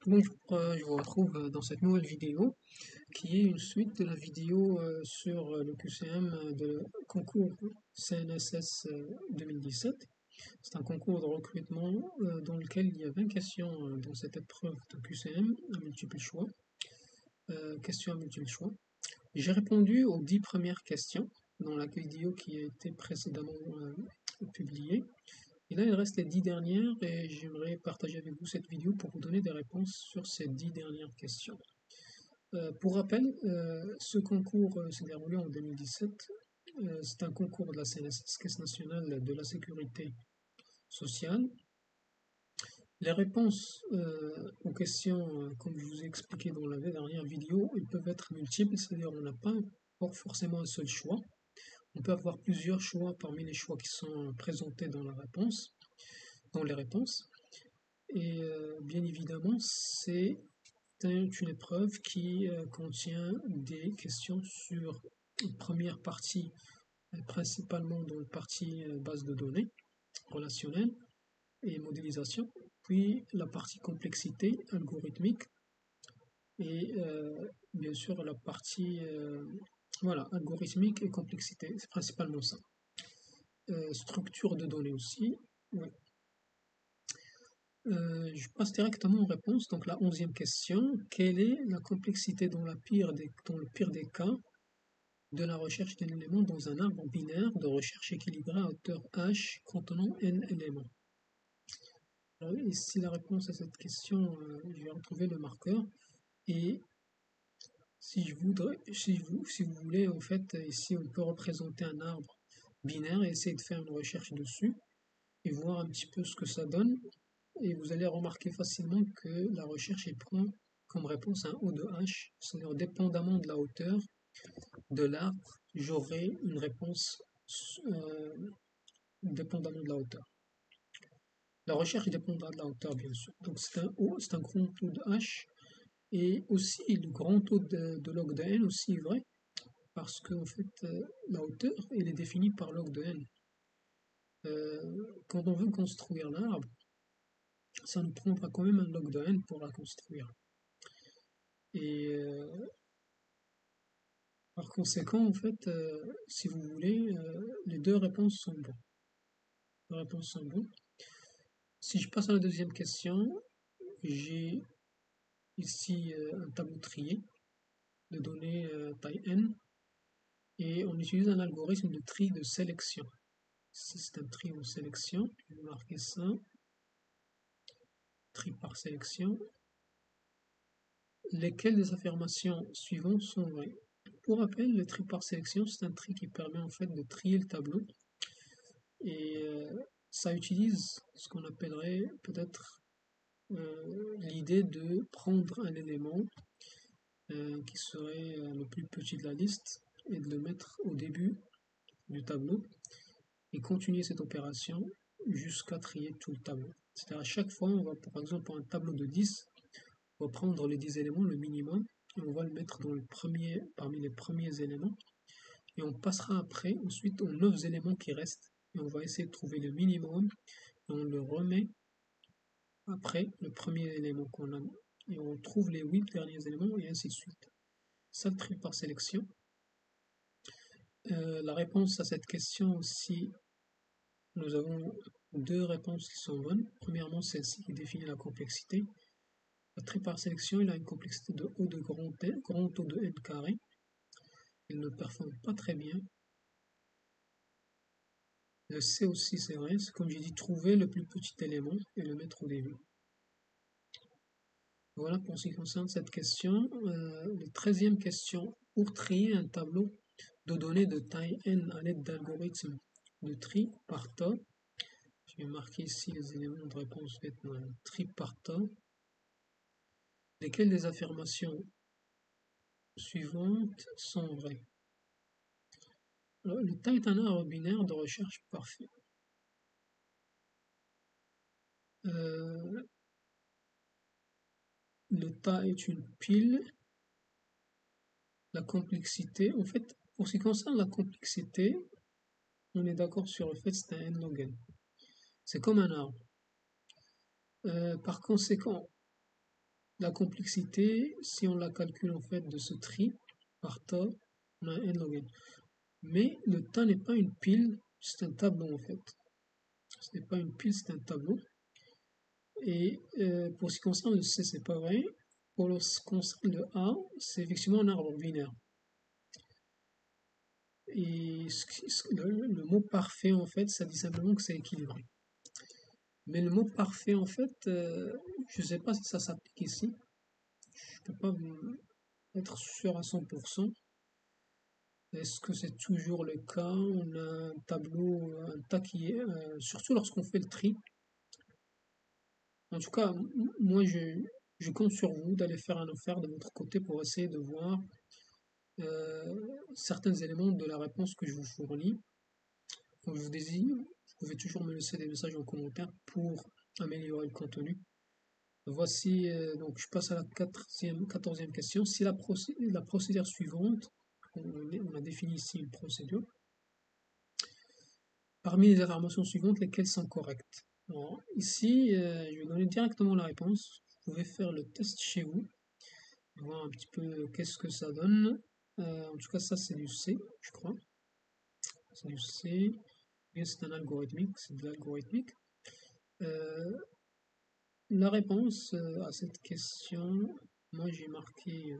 Bonjour, je vous retrouve dans cette nouvelle vidéo qui est une suite de la vidéo sur le QCM de concours CNSS 2017. C'est un concours de recrutement dans lequel il y a 20 questions dans cette épreuve de QCM à multiple choix. Questions à multiple choix. J'ai répondu aux 10 premières questions dans la vidéo qui a été précédemment publiée. Et là, il reste les 10 dernières et j'aimerais partager avec vous cette vidéo pour vous donner des réponses sur ces 10 dernières questions. Pour rappel, ce concours s'est déroulé en 2017. C'est un concours de la CNSS, Caisse nationale de la sécurité sociale. Les réponses aux questions, comme je vous ai expliqué dans la dernière vidéo, elles peuvent être multiples, c'est-à-dire on n'a pas forcément un seul choix. On peut avoir plusieurs choix parmi les choix qui sont présentés dans la réponse, dans les réponses. Et bien évidemment, c'est une épreuve qui contient des questions sur une première partie, principalement dans la partie base de données relationnelle et modélisation, puis la partie complexité algorithmique et bien sûr la partie voilà, algorithmique et complexité, c'est principalement ça. Structure de données aussi. Ouais. Je passe directement aux réponses. Donc la 11e question, quelle est la complexité dans le pire des cas de la recherche d'un élément dans un arbre binaire de recherche équilibrée à hauteur h contenant n éléments? Alors, ici la réponse à cette question, je vais retrouver le marqueur et si vous voulez, en fait, ici on peut représenter un arbre binaire et essayer de faire une recherche dessus et voir un petit peu ce que ça donne. Et vous allez remarquer facilement que la recherche prend comme réponse un O de H, c'est-à-dire dépendamment de la hauteur de l'arbre, j'aurai une réponse dépendamment de la hauteur. La recherche dépendra de la hauteur, bien sûr. Donc c'est un O, c'est un grand O de H, et aussi le grand O de log de n aussi est vrai, parce que en fait la hauteur elle est définie par log de n. Quand on veut construire l'arbre, ça nous prendra quand même un log de n pour la construire. Et par conséquent, en fait, si vous voulez, les deux réponses sont bonnes. Les réponses sont bonnes. Si je passe à la deuxième question, j'ai ici un tableau trié de données taille n et on utilise un algorithme de tri de sélection. C'est un tri en sélection, je vais marquer ça, tri par sélection. Lesquelles des affirmations suivantes sont vraies? Pour rappel, le tri par sélection, c'est un tri qui permet en fait de trier le tableau et ça utilise ce qu'on appellerait peut-être l'idée de prendre un élément qui serait le plus petit de la liste et de le mettre au début du tableau et continuer cette opération jusqu'à trier tout le tableau. C'est-à-dire à chaque fois, on va par exemple pour un tableau de 10, on va prendre les 10 éléments, le minimum, et on va le mettre dans parmi les premiers éléments, et on passera après ensuite aux 9 éléments qui restent, et on va essayer de trouver le minimum, et on le remet après le premier élément qu'on a, et on trouve les 8 derniers éléments, et ainsi de suite. Ça le tri par sélection. La réponse à cette question aussi, nous avons deux réponses qui sont bonnes. Premièrement, celle-ci qui définit la complexité. Le tri par sélection, il a une complexité de O de grand O de n carré. Il ne performe pas très bien. Le C aussi, c'est vrai, c'est comme j'ai dit, trouver le plus petit élément et le mettre au début. Voilà pour ce qui concerne cette question. La 13e question, pour trier un tableau de données de taille n à l'aide d'algorithmes de tri par tas, je vais marquer ici les éléments de réponse maintenant, tri par tas, lesquelles des affirmations suivantes sont vraies? Alors, le tas est un arbre binaire de recherche parfait. Le tas est une pile. La complexité, en fait, pour ce qui concerne la complexité, on est d'accord sur le fait que c'est un n log n. C'est comme un arbre. Par conséquent, la complexité, si on la calcule en fait de ce tri par tas, on a n log n. Mais le tas n'est pas une pile, c'est un tableau en fait. Ce n'est pas une pile, c'est un tableau. Et pour ce qui concerne le C, c'est pas vrai. Pour ce qui concerne le A, c'est effectivement un arbre binaire. Et le mot parfait, en fait, ça dit simplement que c'est équilibré. Mais le mot parfait, en fait, je ne sais pas si ça s'applique ici. Je ne peux pas être sûr à 100%. Est-ce que c'est toujours le cas? On a un tableau, un tas qui est, surtout lorsqu'on fait le tri. En tout cas, moi, je compte sur vous d'aller faire un affaire de votre côté pour essayer de voir certains éléments de la réponse que je vous fournis. Comme je vous dis, vous pouvez toujours me laisser des messages en commentaire pour améliorer le contenu. Voici, donc je passe à la 14e question. Si la procédure suivante, on a défini ici une procédure, parmi les informations suivantes, lesquelles sont correctes? Alors, ici, je vais donner directement la réponse. Vous pouvez faire le test chez vous, voir un petit peu qu'est-ce que ça donne. En tout cas, ça c'est du C, je crois. C'est du C. Et c'est un algorithmique, c'est de l'algorithmique. La réponse à cette question, moi j'ai marqué,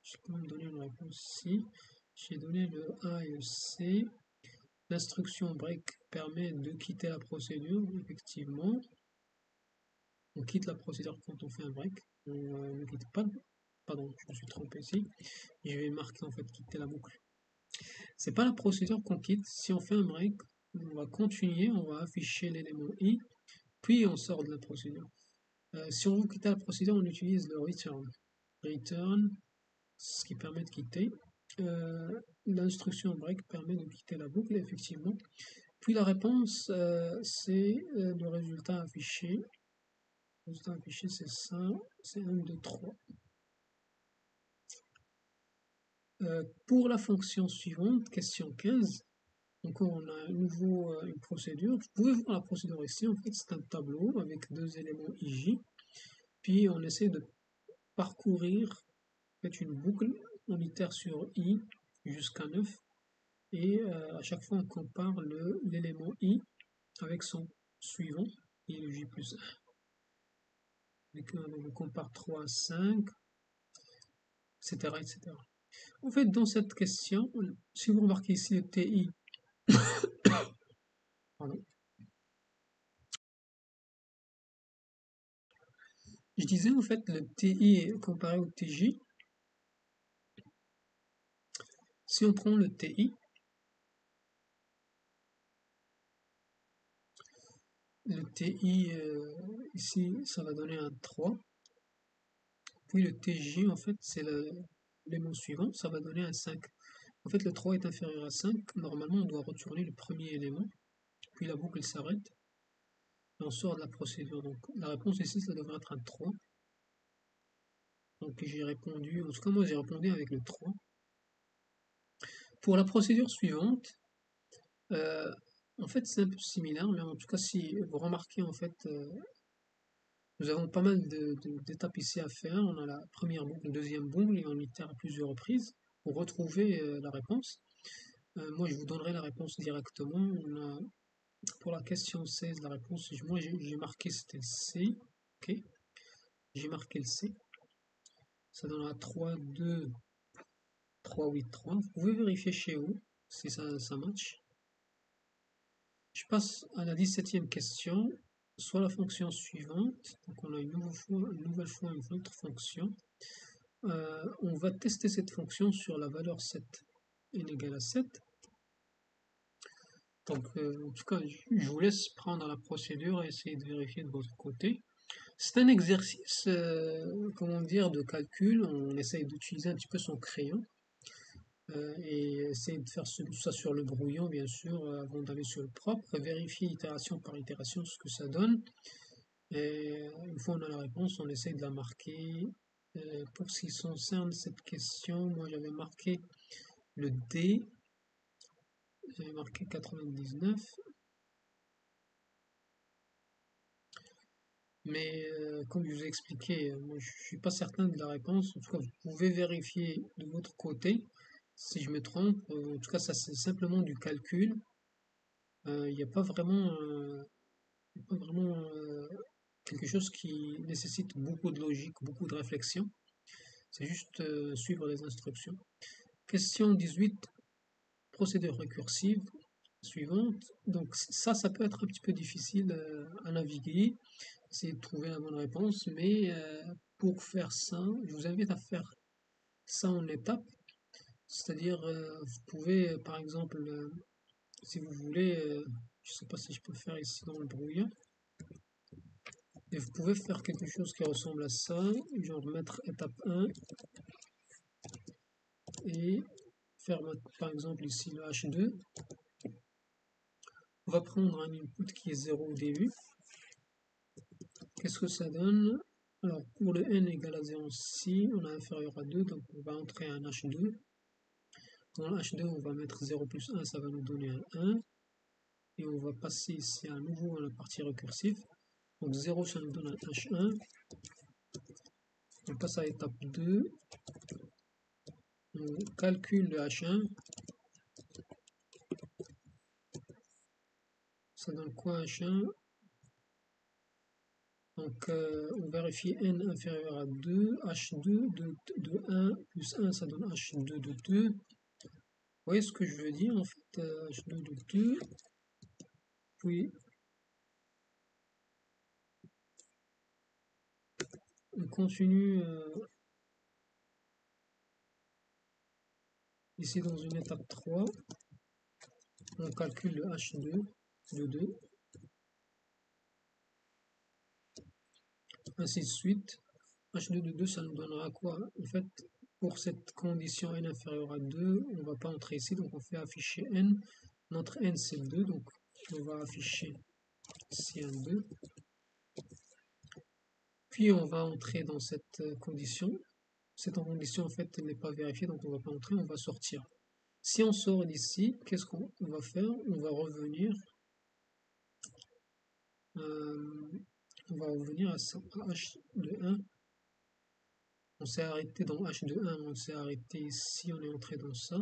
j'ai quand même donné une réponse ici. J'ai donné le A et le C. L'instruction break permet de quitter la procédure, effectivement. On quitte la procédure quand on fait un break. On ne quitte pas. Pardon, je me suis trompé ici. Je vais marquer en fait quitter la boucle. C'est pas la procédure qu'on quitte. Si on fait un break, on va continuer, on va afficher l'élément i, puis on sort de la procédure. Si on veut quitter la procédure, on utilise le return. Return, ce qui permet de quitter. L'instruction break permet de quitter la boucle, effectivement. Puis la réponse, c'est le résultat affiché. Le résultat affiché, c'est ça, c'est 1, 2, 3. Pour la fonction suivante, question 15, donc on a à nouveau une procédure. Vous pouvez voir la procédure ici, en fait c'est un tableau avec deux éléments IJ, puis on essaie de parcourir en fait, une boucle, on itère sur I jusqu'à 9, et à chaque fois on compare l'élément I avec son suivant, qui est le J plus 1. Donc on compare 3 à 5, etc., etc. En fait, dans cette question, si vous remarquez ici le TI, pardon, je disais en fait le TI comparé au TJ. Si on prend le TI, ici, ça va donner un 3. Puis le TJ, en fait, c'est l'élément suivant, ça va donner un 5. En fait, le 3 est inférieur à 5. Normalement, on doit retourner le premier élément. Puis la boucle s'arrête. Et on sort de la procédure. Donc la réponse ici, ça devrait être un 3. Donc j'ai répondu, en tout cas moi j'ai répondu avec le 3. Pour la procédure suivante, en fait c'est un peu similaire, mais en tout cas si vous remarquez en fait, nous avons pas mal d'étapes ici à faire. On a la première boucle, la deuxième boucle, et on itère à plusieurs reprises pour retrouver la réponse. Moi je vous donnerai la réponse directement. Pour la question 16, la réponse, moi j'ai marqué c'était le C, ok, j'ai marqué le C. Ça donnera 3, 2, 3, 8, 3. Vous pouvez vérifier chez vous si ça match. Je passe à la 17e question, soit la fonction suivante. Donc on a une nouvelle fois une autre fonction. On va tester cette fonction sur la valeur 7 n égale à 7. Donc en tout cas, je vous laisse prendre la procédure et essayer de vérifier de votre côté. C'est un exercice, comment dire, de calcul. On essaye d'utiliser un petit peu son crayon. Et essayer de faire ça sur le brouillon, bien sûr, avant d'aller sur le propre, vérifier itération par itération ce que ça donne. Et une fois on a la réponse, on essaye de la marquer. Pour ce qui concerne cette question, moi j'avais marqué le D, j'avais marqué 99. Mais comme je vous ai expliqué, moi, je suis pas certain de la réponse. En tout cas, vous pouvez vérifier de votre côté si je me trompe. En tout cas, ça c'est simplement du calcul. Il n'y a pas vraiment, il y a pas vraiment quelque chose qui nécessite beaucoup de logique, beaucoup de réflexion. C'est juste suivre les instructions. Question 18, procédure récursive suivante. Donc ça peut être un petit peu difficile à naviguer, essayer de trouver la bonne réponse, mais pour faire ça, je vous invite à faire ça en étapes. C'est-à-dire, vous pouvez, par exemple, si vous voulez, je ne sais pas si je peux faire ici dans le brouillon, et vous pouvez faire quelque chose qui ressemble à ça, genre mettre étape 1 et faire par exemple ici le H2. On va prendre un input qui est 0 au début. Qu'est-ce que ça donne? Alors pour le n égale à 0 ici, on a inférieur à 2, donc on va entrer un H2. Dans le H2, on va mettre 0 plus 1, ça va nous donner un 1. Et on va passer ici à nouveau à la partie récursive. Donc 0, ça nous donne un H1. On passe à l'étape 2. On calcule le H1. Ça donne quoi H1? Donc on vérifie n inférieur à 2, H2 de 1 plus 1, ça donne H2 de 2. Vous voyez ce que je veux dire en fait, H2 de 2. Puis on continue ici dans une étape 3. On calcule le H2 de 2. Ainsi de suite. H2 de 2, ça nous donnera quoi? En fait, pour cette condition n inférieure à 2, on ne va pas entrer ici, donc on fait afficher n. Notre n c'est 2, donc on va afficher ici un 2. Puis on va entrer dans cette condition. Cette condition en fait n'est pas vérifiée, donc on ne va pas entrer, on va sortir. Si on sort d'ici, qu'est-ce qu'on va faire? On va revenir à H de 1. On s'est arrêté dans H de 1, on s'est arrêté ici, on est entré dans ça.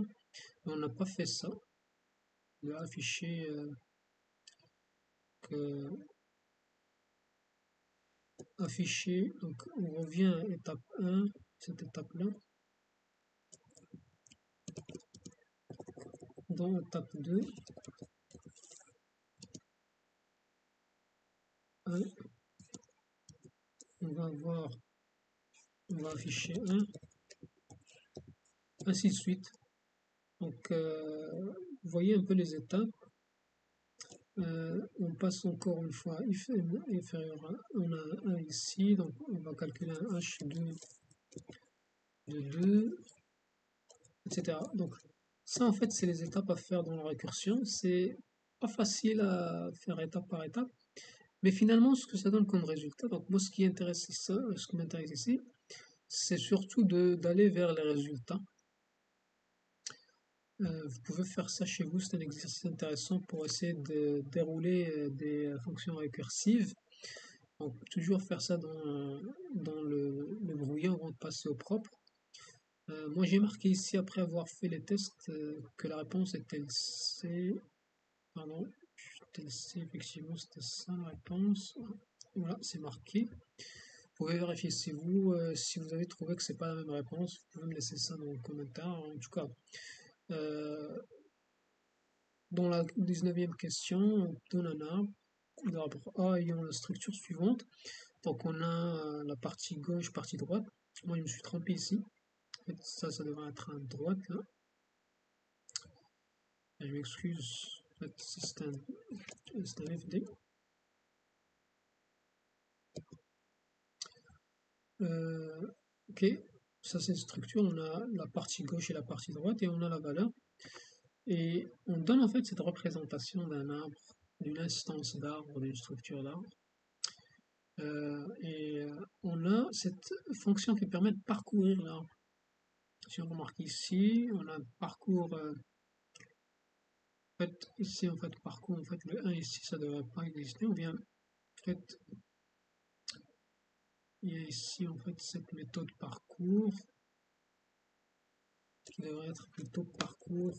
Mais on n'a pas fait ça. On va afficher afficher, donc on revient à étape 1, cette étape-là. Dans étape 2, 1, on va afficher 1, ainsi de suite. Donc, vous voyez un peu les étapes. On passe encore une fois if n inférieur à 1, on a 1 ici, donc on va calculer un H2 de 2, etc. Donc, ça en fait, c'est les étapes à faire dans la récursion. C'est pas facile à faire étape par étape. Mais finalement, ce que ça donne comme résultat, donc moi ce qui m'intéresse ici, c'est surtout d'aller vers les résultats. Vous pouvez faire ça chez vous, c'est un exercice intéressant pour essayer de dérouler des fonctions récursives. Donc toujours faire ça dans le brouillon avant de passer au propre. Moi j'ai marqué ici, après avoir fait les tests, que la réponse était C. Pardon, TLC, effectivement c'était ça la réponse. Voilà, c'est marqué. Vous pouvez vérifier si vous avez trouvé que c'est pas la même réponse, vous pouvez me laisser ça dans les commentaires. En tout cas, dans la 19e question, on donne un arbre. L'arbre A ayant la structure suivante. Donc on a la partie gauche, partie droite. Moi je me suis trompé ici. En fait, ça devrait être à droite là. Je m'excuse. En fait, c'est un FD. Ok, ça c'est une structure, on a la partie gauche et la partie droite et on a la valeur. Et on donne en fait cette représentation d'un arbre, d'une instance d'arbre, d'une structure d'arbre. On a cette fonction qui permet de parcourir l'arbre. Si on remarque ici, on a un parcours. En fait, ici, en fait, parcours, en fait, le 1 ici, ça ne devrait pas exister. On vient, en fait, il y a ici en fait cette méthode parcours qui devrait être plutôt parcours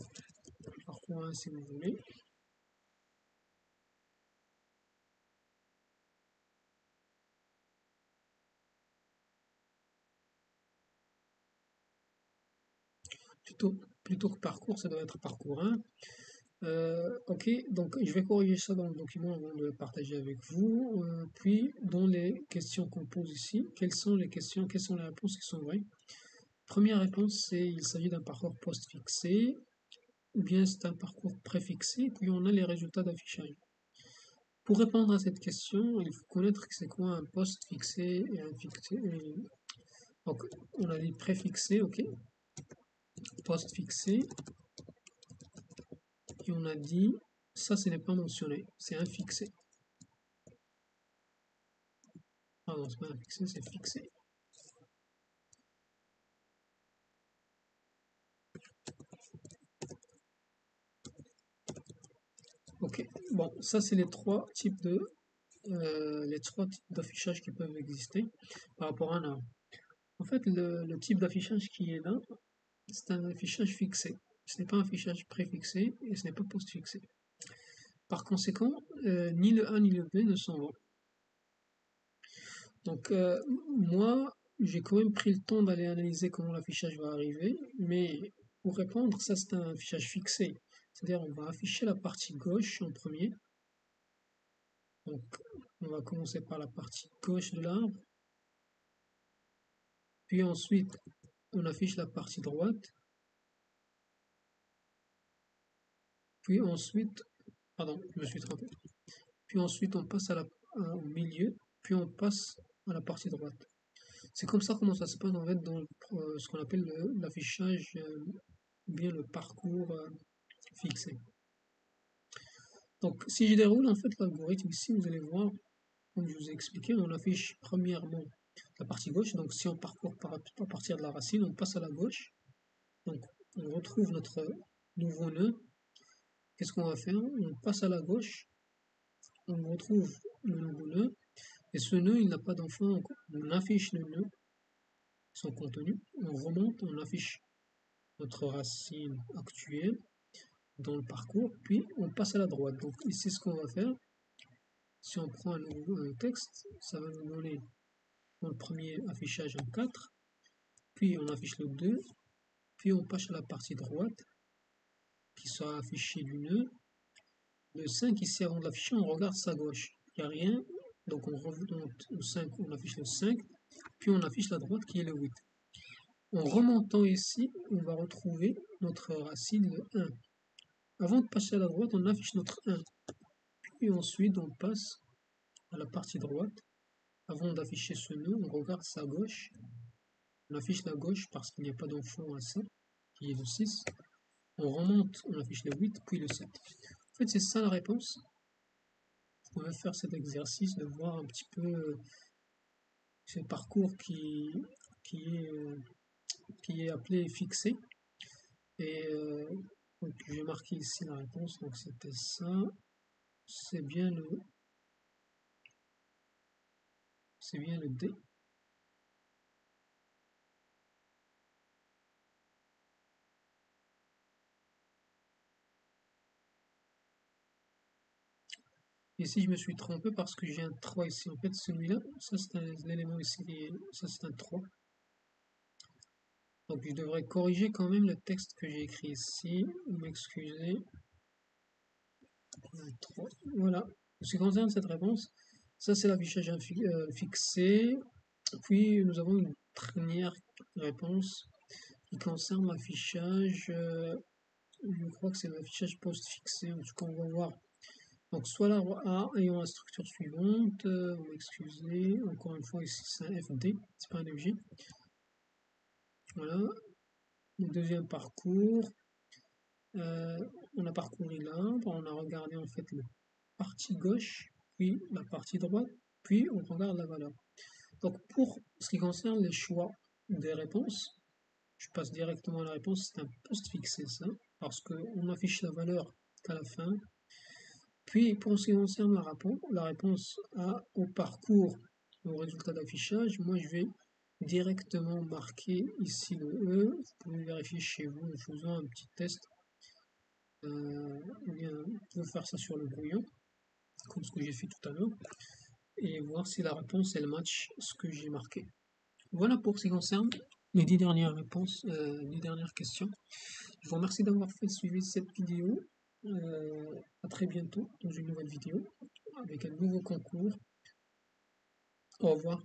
1 si vous voulez. Plutôt que parcours, ça doit être parcours 1. Ok, donc je vais corriger ça dans le document avant de le partager avec vous. Puis, dans les questions qu'on pose ici, quelles sont les questions, quelles sont les réponses qui sont vraies? Première réponse, c'est il s'agit d'un parcours post-fixé, ou bien c'est un parcours préfixé, puis on a les résultats d'affichage. Pour répondre à cette question, il faut connaître que c'est quoi un post-fixé et un fixé. Donc, on a dit préfixé, ok, post-fixé, et on a dit, ça ce n'est pas mentionné, c'est un fixé. Pardon, c'est pas un fixé, c'est fixé. Ok, bon, ça c'est les trois types d'affichage qui peuvent exister par rapport à un arbre. En fait, le type d'affichage qui est là, c'est un affichage fixé. Ce n'est pas un affichage préfixé et ce n'est pas postfixé. Par conséquent, ni le A ni le B ne sont bons. Donc, moi, j'ai quand même pris le temps d'aller analyser comment l'affichage va arriver, mais pour répondre, ça c'est un affichage fixé. C'est-à-dire, on va afficher la partie gauche en premier. Donc, on va commencer par la partie gauche de l'arbre. Puis ensuite, on affiche la partie droite. Puis ensuite, pardon, je me suis trompé. Puis ensuite, on passe au milieu. Puis on passe à la partie droite. C'est comme ça comment ça se passe en fait dans ce qu'on appelle l'affichage ou bien le parcours fixé. Donc, si je déroule en fait l'algorithme ici, vous allez voir, comme je vous ai expliqué, on affiche premièrement la partie gauche. Donc, si on parcourt à partir de la racine, on passe à la gauche. Donc, on retrouve notre nouveau nœud. Qu'est-ce qu'on va faire? On passe à la gauche, on retrouve le nouveau nœud, et ce nœud, il n'a pas d'enfant. On affiche le nœud, son contenu, on remonte, on affiche notre racine actuelle dans le parcours, puis on passe à la droite. Donc ici, ce qu'on va faire, si on prend un nouveau texte, ça va nous donner dans le premier affichage en 4, puis on affiche le 2, puis on passe à la partie droite, qui sera affichée du nœud. Le 5 ici, avant de l'afficher, on regarde sa gauche. Il n'y a rien, donc on remonte au 5, on affiche le 5, puis on affiche la droite qui est le 8. En remontant ici, on va retrouver notre racine, le 1. Avant de passer à la droite, on affiche notre 1. Puis ensuite, on passe à la partie droite. Avant d'afficher ce nœud, on regarde sa gauche. On affiche la gauche parce qu'il n'y a pas d'enfant à ça, qui est le 6. On remonte, on affiche le 8, puis le 7. En fait, c'est ça la réponse. Vous pouvez faire cet exercice de voir un petit peu ce parcours qui est appelé fixé. Et donc j'ai marqué ici la réponse, donc c'était ça. C'est bien le D. Ici, je me suis trompé parce que j'ai un 3 ici. En fait, celui-là, ça c'est l'élément ici, ça c'est un 3. Donc je devrais corriger quand même le texte que j'ai écrit ici. Vous m'excusez. Voilà. En ce qui concerne cette réponse, ça c'est l'affichage fixé. Puis nous avons une dernière réponse qui concerne l'affichage, je crois que c'est l'affichage post-fixé, en tout cas on va voir. Donc soit l'arbre A ayant la structure suivante, vous m'excusez, encore une fois ici c'est un FD, c'est pas un FG. Voilà, le deuxième parcours, on a parcouru l'arbre, on a regardé en fait la partie gauche, puis la partie droite, puis on regarde la valeur. Donc pour ce qui concerne les choix des réponses, je passe directement à la réponse, c'est un post fixé ça, parce qu'on affiche la valeur qu'à la fin. Puis pour ce qui concerne la réponse au parcours au résultat d'affichage, moi je vais directement marquer ici le E. Vous pouvez vérifier chez vous en faisant un petit test. Ou bien, vous pouvez faire ça sur le brouillon, comme ce que j'ai fait tout à l'heure, et voir si la réponse elle match ce que j'ai marqué. Voilà pour ce qui concerne les 10 dernières réponses, 10 dernières questions. Je vous remercie d'avoir fait suivi cette vidéo. À très bientôt dans une nouvelle vidéo avec un nouveau concours. Au revoir.